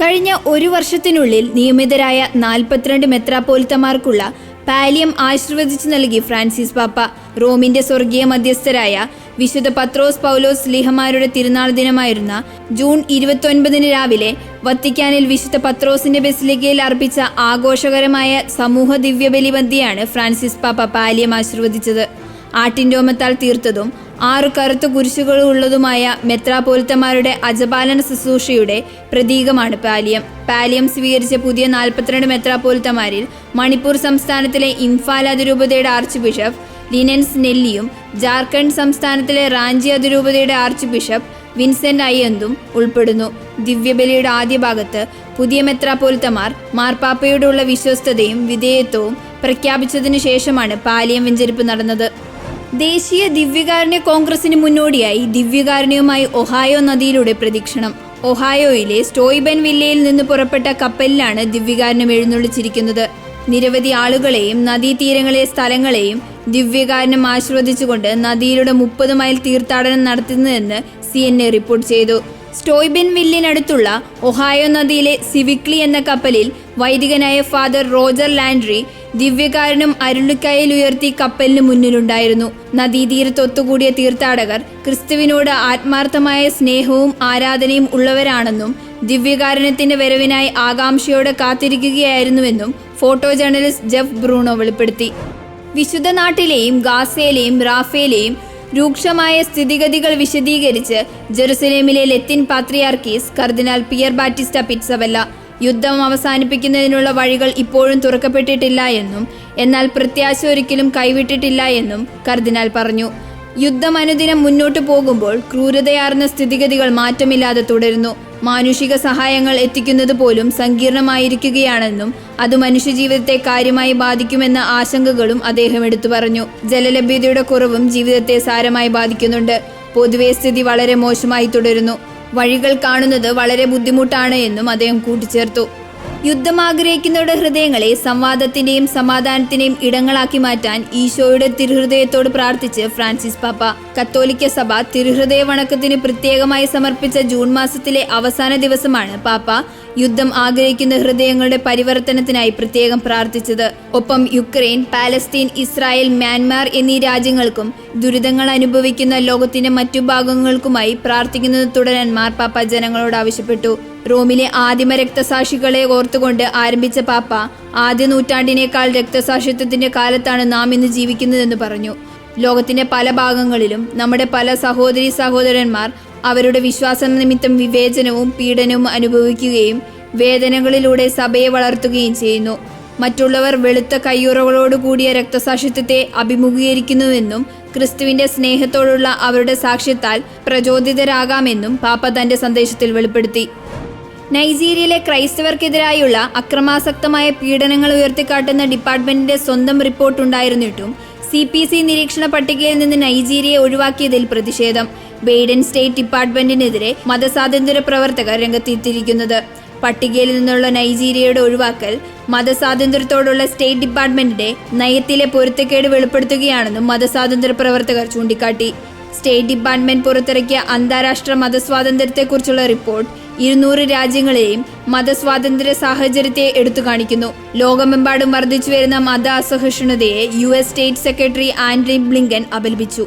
കഴിഞ്ഞ ഒരു വർഷത്തിനുള്ളിൽ നിയമിതരായ 42 മെത്രാപ്പോലിത്തമാർക്കുള്ള പാലിയം ആശീർവദിച്ചു നൽകി ഫ്രാൻസിസ് പാപ്പ. റോമിന്റെ സ്വർഗീയ മധ്യസ്ഥരായ വിശുദ്ധ പത്രോസ് പൗലോസ് സ്ലീഹമാരുടെ തിരുനാൾ ദിനമായിരുന്ന ജൂൺ 29 രാവിലെ വത്തിക്കാനിൽ വിശുദ്ധ പത്രോസിന്റെ ബസിലിക്കയിൽ അർപ്പിച്ച ആഘോഷകരമായ സമൂഹ ദിവ്യബലിബന്ധിയാണ് ഫ്രാൻസിസ് പാപ്പ പാലിയം ആശീർവദിച്ചത്. ആട്ടിൻരോമത്താൽ തീർത്തതും 6 കറുത്ത കുരിശുകളുള്ളതുമായ മെത്രാപ്പോലിത്തമാരുടെ അജപാലന ശുശ്രൂഷയുടെ പ്രതീകമാണ് പാലിയം. പാലിയം സ്വീകരിച്ച പുതിയ 42 മെത്രാപ്പോലിത്തമാരിൽ മണിപ്പൂർ സംസ്ഥാനത്തിലെ ഇംഫാൽ അതിരൂപതയുടെ ആർച്ച് ബിഷപ്പ് ലിനൻസ് നെല്ലിയും ജാർഖണ്ഡ് സംസ്ഥാനത്തിലെ റാഞ്ചി അതിരൂപതയുടെ ആർച്ച് ബിഷപ്പ് വിൻസെന്റ് അയ്യന്തും ഉൾപ്പെടുന്നു. ദിവ്യബലിയുടെ ആദ്യ ഭാഗത്ത് പുതിയ മെത്രാപ്പോലിത്തമാർ മാർപ്പാപ്പയോടുള്ള വിശ്വസ്തതയും വിധേയത്വവും പ്രഖ്യാപിച്ചതിനു ശേഷമാണ് പാലിയം വെഞ്ചരിപ്പ് നടന്നത്. ദേശീയ ദിവ്യകാരുണ്യ കോൺഗ്രസിന് മുന്നോടിയായി ദിവ്യകാരുണ്യവുമായി ഒഹായോ നദിയിലൂടെ പ്രദക്ഷിണം. ഒഹായോയിലെ സ്റ്റോയ്ബൻ വില്ലയിൽ നിന്ന് പുറപ്പെട്ട കപ്പലിലാണ് ദിവ്യകാരുണ്യം എഴുന്നള്ളിച്ചിരിക്കുന്നത്. നിരവധി ആളുകളെയും നദീതീരങ്ങളിലെ സ്ഥലങ്ങളെയും ദിവ്യകാരുണ്യം ആശീർവദിച്ചുകൊണ്ട് നദിയിലൂടെ 30 മൈൽ തീർത്ഥാടനം നടത്തുന്നതെന്ന് CNN റിപ്പോർട്ട് ചെയ്തു. സ്റ്റോയ്ബൻ വില്ലിനടുത്തുള്ള ഒഹായോ നദിയിലെ സിവിക്ലി എന്ന കപ്പലിൽ വൈദികനായ ഫാദർ റോജർ ലാൻഡ്രി ദിവ്യകാരുണ്യം അരുളിക്കയിൽ ഉയർത്തി കപ്പലിന് മുന്നിലുണ്ടായിരുന്നു. നദീതീരത്ത് ഒത്തുകൂടിയ തീർത്ഥാടകർ ക്രിസ്തുവിനോട് ആത്മാർത്ഥമായ സ്നേഹവും ആരാധനയും ഉള്ളവരാണെന്നും ദിവ്യകാരുണ്യത്തിന്റെ വരവിനായി ആകാംക്ഷയോടെ കാത്തിരിക്കുകയായിരുന്നുവെന്നും ഫോട്ടോ ജേർണലിസ്റ്റ് ജെഫ് ബ്രൂണോ വെളിപ്പെടുത്തി. വിശുദ്ധ നാട്ടിലെയും ഗാസയിലെയും റാഫയിലെയും രൂക്ഷമായ സ്ഥിതിഗതികൾ വിശദീകരിച്ച് ജെറുസലേമിലെ ലത്തിൻ പാത്രിയാർക്കീസ് കർദിനാൾ പിയർ ബാറ്റിസ്റ്റ പിറ്റ്സവല്ല യുദ്ധം അവസാനിപ്പിക്കുന്നതിനുള്ള വഴികൾ ഇപ്പോഴും തുറക്കപ്പെട്ടിട്ടില്ല എന്നും എന്നാൽ പ്രത്യാശ ഒരിക്കലും കൈവിട്ടിട്ടില്ല എന്നും കർദിനാൾ പറഞ്ഞു. യുദ്ധം അനുദിനം മുന്നോട്ടു പോകുമ്പോൾ ക്രൂരതയാർന്ന സ്ഥിതിഗതികൾ മാറ്റമില്ലാതെ തുടരുന്നു. മാനുഷിക സഹായങ്ങൾ എത്തിക്കുന്നത് പോലും സങ്കീർണമായിരിക്കുകയാണെന്നും അത് മനുഷ്യജീവിതത്തെ കാര്യമായി ബാധിക്കുമെന്ന ആശങ്കകളും അദ്ദേഹം എടുത്തു പറഞ്ഞു. ജലലഭ്യതയുടെ കുറവും ജീവിതത്തെ സാരമായി ബാധിക്കുന്നുണ്ട്. പൊതുവെ സ്ഥിതി വളരെ മോശമായി തുടരുന്നു. വഴികൾ കാണുന്നത് വളരെ ബുദ്ധിമുട്ടാണ് എന്നും അദ്ദേഹം കൂട്ടിച്ചേർത്തു. യുദ്ധം ആഗ്രഹിക്കുന്നവരുടെ ഹൃദയങ്ങളെ സംവാദത്തിന്റെയും സമാധാനത്തിന്റെയും ഇടങ്ങളാക്കി മാറ്റാൻ ഈശോയുടെ തിരുഹൃദയത്തോട് പ്രാർത്ഥിച്ച് ഫ്രാൻസിസ് പാപ്പ. കത്തോലിക്ക സഭ തിരുഹൃദയ വണക്കത്തിന് പ്രത്യേകമായി സമർപ്പിച്ച ജൂൺ മാസത്തിലെ അവസാന ദിവസമാണ് പാപ്പ യുദ്ധം ആഗ്രഹിക്കുന്ന ഹൃദയങ്ങളുടെ പരിവർത്തനത്തിനായി പ്രത്യേകം പ്രാർത്ഥിച്ചത്. ഒപ്പം യുക്രൈൻ, പാലസ്തീൻ, ഇസ്രായേൽ, മ്യാൻമാർ എന്നീ രാജ്യങ്ങൾക്കും ദുരിതങ്ങൾ അനുഭവിക്കുന്ന ലോകത്തിന്റെ മറ്റു ഭാഗങ്ങൾക്കുമായി പ്രാർത്ഥിക്കുന്നത് തുടരാൻ മാർപ്പാപ്പ ജനങ്ങളോട് ആവശ്യപ്പെട്ടു. റോമിലെ ആദിമ രക്തസാക്ഷികളെ ഓർത്തുകൊണ്ട് ആരംഭിച്ച പാപ്പ ആദ്യ നൂറ്റാണ്ടിനേക്കാൾ രക്തസാക്ഷിത്വത്തിന്റെ കാലത്താണ് നാം ഇന്ന് ജീവിക്കുന്നതെന്ന് പറഞ്ഞു. ലോകത്തിന്റെ പല ഭാഗങ്ങളിലും നമ്മുടെ പല സഹോദരീ സഹോദരന്മാർ അവരുടെ വിശ്വാസം നിമിത്തം വിവേചനവും പീഡനവും അനുഭവിക്കുകയും വേദനകളിലൂടെ സഭയെ വളർത്തുകയും ചെയ്യുന്നു. മറ്റുള്ളവർ വെളുത്ത കയ്യുറകളോടുകൂടിയ രക്തസാക്ഷിത്വത്തെ അഭിമുഖീകരിക്കുന്നുവെന്നും ക്രിസ്തുവിന്റെ സ്നേഹത്തോടുള്ള അവരുടെ സാക്ഷ്യത്താൽ പ്രചോദിതരാകാമെന്നും പാപ്പ തന്റെ സന്ദേശത്തിൽ വെളിപ്പെടുത്തി. നൈജീരിയയിലെ ക്രൈസ്തവർക്കെതിരായുള്ള അക്രമാസക്തമായ പീഡനങ്ങൾ ഉയർത്തിക്കാട്ടുന്ന ഡിപ്പാർട്ട്മെന്റിന്റെ സ്വന്തം റിപ്പോർട്ടുണ്ടായിരുന്നിട്ടും CPC നിരീക്ഷണ പട്ടികയിൽ നിന്ന് നൈജീരിയയെ ഒഴിവാക്കിയതിൽ പ്രതിഷേധം. ബെയ്ഡൻ സ്റ്റേറ്റ് ഡിപ്പാർട്ട്മെന്റിനെതിരെ മതസ്വാതന്ത്ര്യ പ്രവർത്തകർ രംഗത്തെത്തിയിരിക്കുന്നത്. പട്ടികയിൽ നിന്നുള്ള നൈജീരിയയുടെ ഒഴിവാക്കൽ മതസ്വാതന്ത്ര്യത്തോടുള്ള സ്റ്റേറ്റ് ഡിപ്പാർട്ട്മെന്റിന്റെ നയത്തിലെ പൊരുത്തക്കേട് വെളിപ്പെടുത്തുകയാണെന്നും മതസ്വാതന്ത്ര്യ പ്രവർത്തകർ ചൂണ്ടിക്കാട്ടി. സ്റ്റേറ്റ് ഡിപ്പാർട്ട്മെന്റ് പുറത്തിറക്കിയ അന്താരാഷ്ട്ര മതസ്വാതന്ത്ര്യത്തെക്കുറിച്ചുള്ള റിപ്പോർട്ട് 200 രാജ്യങ്ങളിലെയും മതസ്വാതന്ത്ര്യ സാഹചര്യത്തെ എടുത്തു കാണിക്കുന്നു. ലോകമെമ്പാടും വർദ്ധിച്ചു വരുന്ന മത അസഹിഷ്ണുതയെ US state secretary Antony Blinken അപലപിച്ചു.